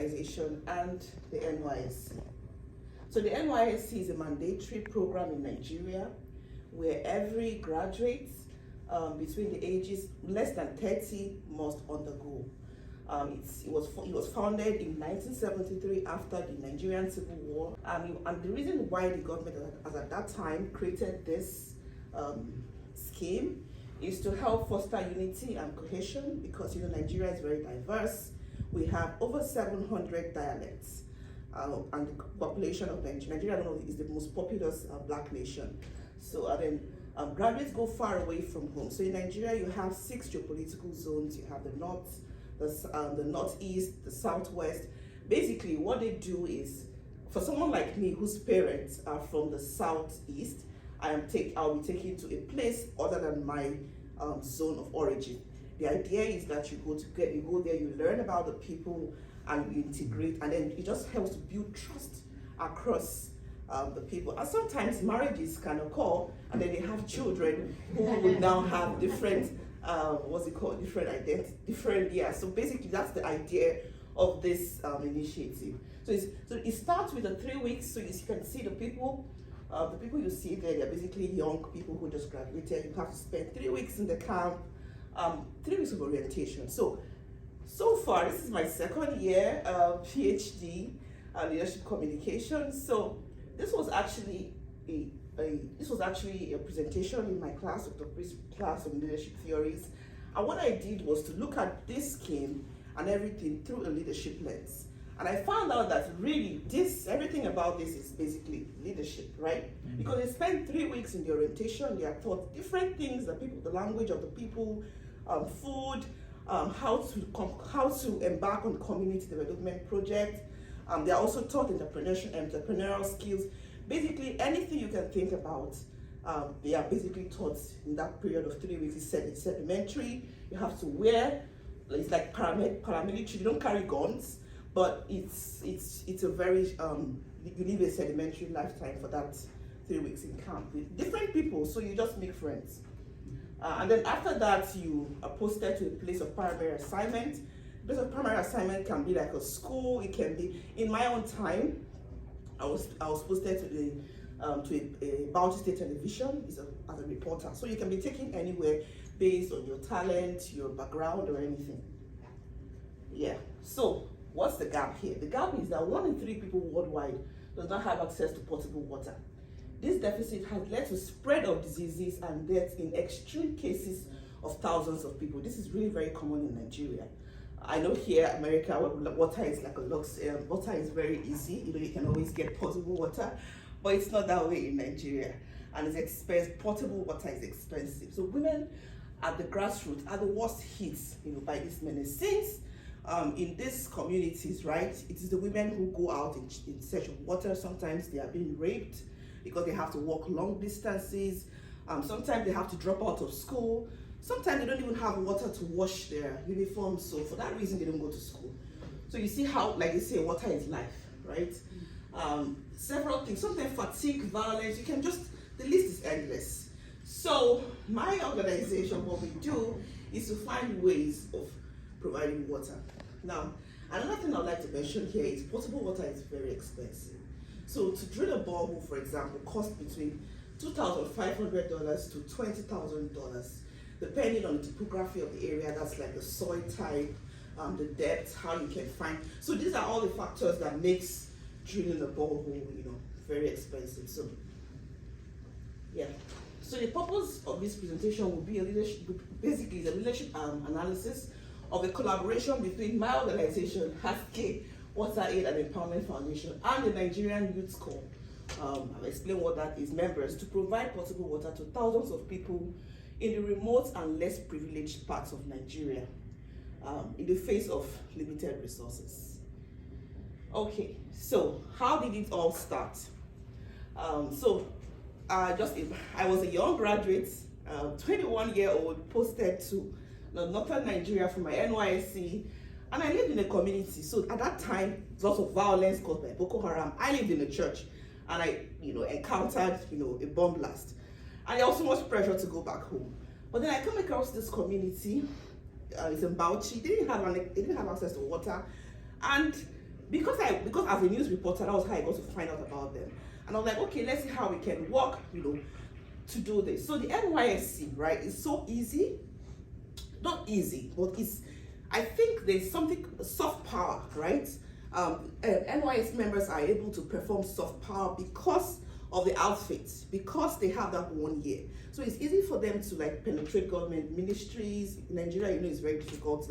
organization and the NYSC. So the NYSC is a mandatory program in Nigeria where every graduate between the ages less than 30 must undergo. It was founded in 1973 after the Nigerian Civil War. And the reason why the government at that time created this scheme is to help foster unity and cohesion, because Nigeria is very diverse. We have over 700 dialects, and the population of Nigeria, is the most populous black nation. So graduates go far away from home. So in Nigeria, you have 6 geopolitical zones. You have the north, the northeast, the southwest. Basically, what they do is, for someone like me whose parents are from the southeast, I'll be taken to a place other than my zone of origin. The idea is that you go there, you learn about the people, and you integrate, and then it just helps to build trust across the people. And sometimes marriages can occur, and then they have children who will now have different, different identity, So basically, that's the idea of this initiative. So it starts with the 3 weeks. So you can see the people you see there, they're basically young people who just graduated. You have to spend 3 weeks in the camp, 3 weeks of orientation. So far, this is my second year PhD leadership communication. So this was actually a presentation in my class, Dr. Priest's class on leadership theories. And what I did was to look at this scheme and everything through a leadership lens. And I found out that really everything about this is basically leadership, right? Mm-hmm. Because they spend 3 weeks in the orientation, they are taught different things, the language of the people, food, how to embark on community development projects. They are also taught entrepreneurial skills. Basically, anything you can think about, they are basically taught in that period of 3 weeks. It's sedimentary. You have to wear, it's like paramilitary. You don't carry guns, but it's a very you live a sedimentary lifetime for that 3 weeks in camp with different people. So you just make friends. And then after that, you are posted to a place of primary assignment. The place of primary assignment can be like a school. It can be, in my own time, I was posted to a Bauchi State Television as a reporter. So you can be taken anywhere based on your talent, your background, or anything. Yeah. So what's the gap here? The gap is that 1 in 3 people worldwide does not have access to potable water. This deficit has led to spread of diseases and deaths in extreme cases of thousands of people. This is really very common in Nigeria. I know here, America, water is like a luxury. Water is very easy. You can always get potable water, but it's not that way in Nigeria. And it's expensive. Potable water is expensive. So women at the grassroots are the worst hit, by this menace. Since in these communities, right, it is the women who go out in search of water. Sometimes they are being raped because they have to walk long distances. Sometimes they have to drop out of school. Sometimes they don't even have water to wash their uniforms. So for that reason, they don't go to school. So you see how, like they say, water is life, right? Several things, sometimes fatigue, violence, the list is endless. So my organization, what we do is to find ways of providing water. Now, another thing I'd like to mention here is potable water is very expensive. So to drill a borehole, for example, costs between $2,500 to $20,000, depending on the topography of the area. That's like the soil type, the depth, how you can find. So these are all the factors that makes drilling a borehole, very expensive. So yeah. So the purpose of this presentation will be basically the leadership analysis of the collaboration between my organization, HASK, Water Aid and Empowerment Foundation, and the Nigerian Youth Corps. I'll explain what that is, members, to provide potable water to thousands of people in the remote and less privileged parts of Nigeria, in the face of limited resources. Okay, so how did it all start? I was a young graduate, 21-year-old, posted to northern Nigeria from my NYSC, and I lived in a community. So at that time, lots of violence caused by Boko Haram. I lived in a church, and I, encountered, a bomb blast, and there was so much pressure to go back home. But then I come across this community. It's in Bauchi. They didn't have access to water, and because as a news reporter, that was how I got to find out about them. And I was like, okay, let's see how we can work, to do this. So the NYSC, right, is so easy. Not easy, but I think there's something, soft power, right? NYSC members are able to perform soft power because of the outfits, because they have that 1 year. So it's easy for them to penetrate government ministries. In Nigeria, it's very difficult.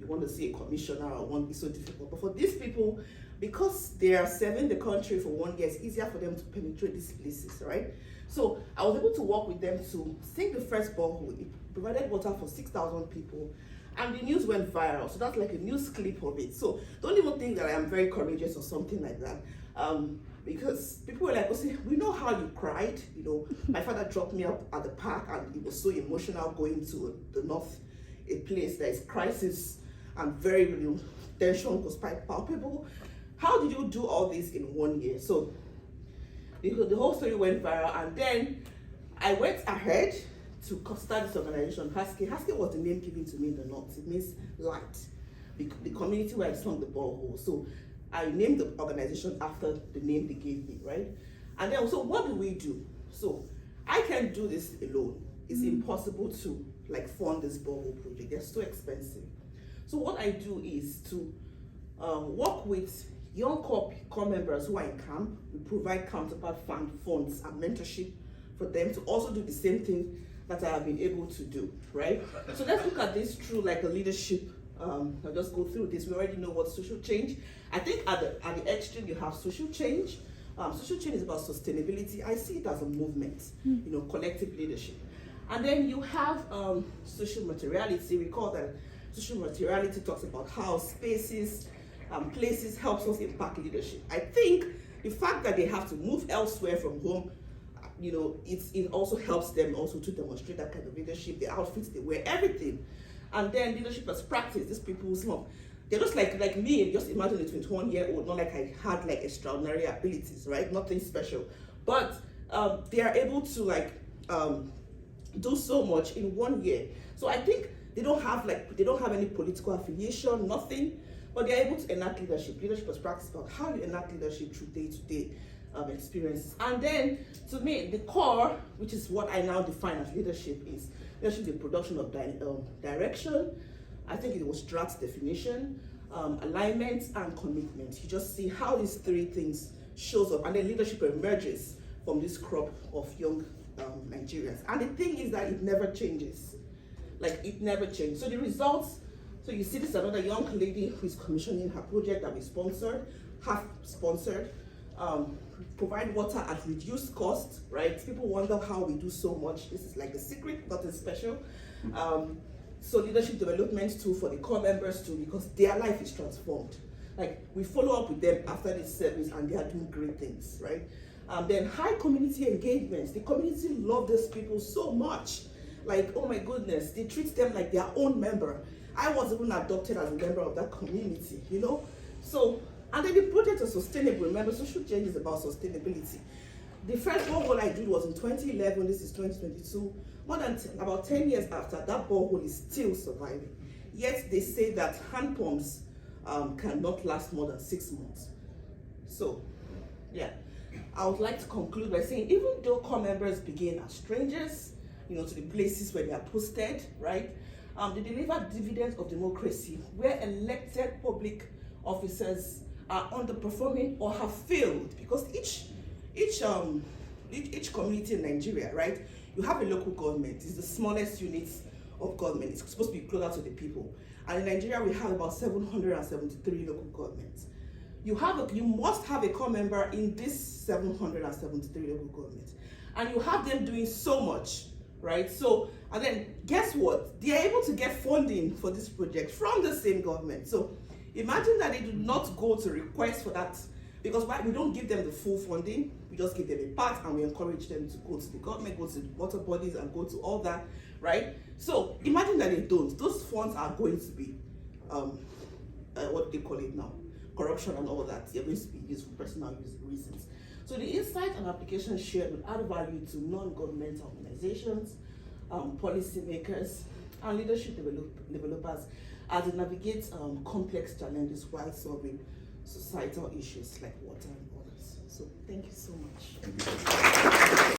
You want to see a commissioner or one be so difficult. But for these people, because they are serving the country for 1 year, it's easier for them to penetrate these places, right? So I was able to work with them to sink the first borehole. It provided water for 6,000 people. And the news went viral. So that's like a news clip of it. So don't even think that I am very courageous or something like that. Because people were like, oh, see, we know how you cried. My father dropped me up at the park and it was so emotional going to the north, a place that is crisis and very tension was quite palpable. How did you do all this in 1 year? So the whole story went viral, and then I went ahead to start this organization, Haske. Haske was the name given to me in the north. It means light, the community where I sung the borehole. So I named the organization after the name they gave me, right? And then, so what do we do? So I can't do this alone. It's impossible to fund this borehole project. They're so expensive. So what I do is to work with young core members who are in camp. We provide counterpart funds and mentorship for them to also do the same thing that I have been able to do, right? So let's look at this through a leadership. I'll just go through this. We already know what social change. I think at the extreme you have social change. Social change is about sustainability. I see it as a movement, collective leadership. And then you have social materiality. We call that social materiality talks about how spaces, places helps us impact leadership. I think the fact that they have to move elsewhere from home, it also helps them also to demonstrate that kind of leadership, the outfits they wear, everything. And then leadership as practice. These people, they're just like me. Just imagine a 21-year-old, not like I had extraordinary abilities, right? Nothing special, but they are able to do so much in 1 year. So I think they don't have any political affiliation, nothing, but they're able to enact leadership. Leadership as practice about how you enact leadership through day-to-day experiences. And then to me, the core, which is what I now define as leadership, is leadership, the production of direction. I think it was Dratt's definition, alignment and commitment. You just see how these three things shows up, and then leadership emerges from this crop of young Nigerians. And the thing is that it never changes. It never changes. So the results, so you see this is another young lady who is commissioning her project that we have sponsored. Provide water at reduced cost, right? People wonder how we do so much. This is a secret, nothing special. So leadership development tool for the core members too, because their life is transformed. We follow up with them after this service and they are doing great things, right? Then high community engagements. The community love these people so much. Oh my goodness, they treat them like their own member. I was even adopted as a member of that community, So, and then the project is sustainable. Remember, social change is about sustainability. The first borehole I did was in 2011. This is 2022. More than about 10 years after, that borehole is still surviving. Yet they say that hand pumps cannot last more than 6 months. So, yeah, I would like to conclude by saying, even though core members begin as strangers, to the places where they are posted, right? They deliver dividends of democracy, where elected public officers are underperforming or have failed, because each community in Nigeria, right? You have a local government. It's the smallest units of government. It's supposed to be closer to the people. And in Nigeria, we have about 773 local governments. You must have a core member in this 773 local governments, and you have them doing so much, right? So, and then guess what? They are able to get funding for this project from the same government. So imagine that they do not go to request for that, because why? We don't give them the full funding. We just give them a part, and we encourage them to go to the government, go to the water bodies, and go to all that, right? So imagine that they don't. Those funds are going to be, what do they call it now? Corruption and all that. They're going to be used for personal reasons. So the insight and application shared will add value to non-governmental organizations, policymakers, and leadership developers as they navigate complex challenges while solving societal issues like water and others. So thank you so much. Thank you.